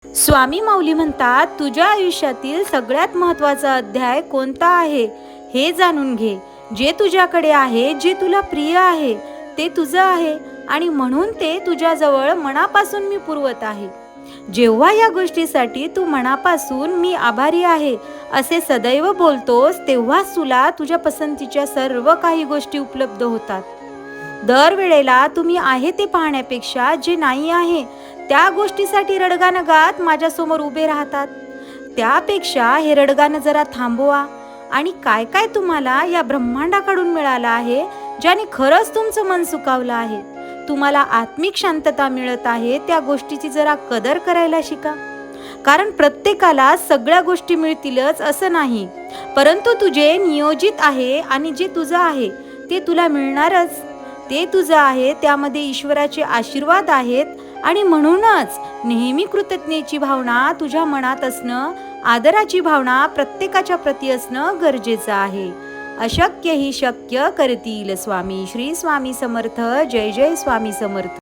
स्वामी माऊली म्हणतात, तुझ्या आयुष्यातील सगळ्यात महत्त्वाचा अध्याय कोणता आहे हे जाणून घे. जे तुझ्याकडे आहे, जे तुला प्रिय आहे, ते तुझं आहे आणि म्हणून ते तुझ्याजवळ मनापासून मी पुरवत आहे. जेव्हा या गोष्टीसाठी तू मनापासून मी आभारी आहे असे सदैव बोलतोस, तेव्हाच तुला तुझ्या पसंतीच्या सर्व काही गोष्टी उपलब्ध होतात. दरवेळेला तुम्ही आहे ते पाहण्यापेक्षा जे नाही आहे त्या गोष्टीसाठी रडगाणं गात माझ्यासमोर उभे राहतात. त्यापेक्षा हे रडगाणं जरा थांबवा आणि काय काय तुम्हाला या ब्रह्मांडाकडून मिळालं आहे, ज्याने खरंच तुमचं मन सुखावलं आहे, तुम्हाला आत्मिक शांतता मिळत आहे, त्या गोष्टीची जरा कदर करायला शिका. कारण प्रत्येकाला सगळ्या गोष्टी मिळतीलच असं नाही, परंतु तुझे नियोजित आहे आणि जे तुझं आहे ते तुला मिळणारच. ते तुझं आहे, त्यामध्ये ईश्वराचे आशीर्वाद आहेत आणि म्हणूनच नेहमी कृतज्ञतेची भावना तुझ्या मनात असणं, आदराची भावना प्रत्येकाच्या प्रती असणं गरजेचं आहे. अशक्य ही शक्य करतील स्वामी. श्री स्वामी समर्थ. जय जय स्वामी समर्थ.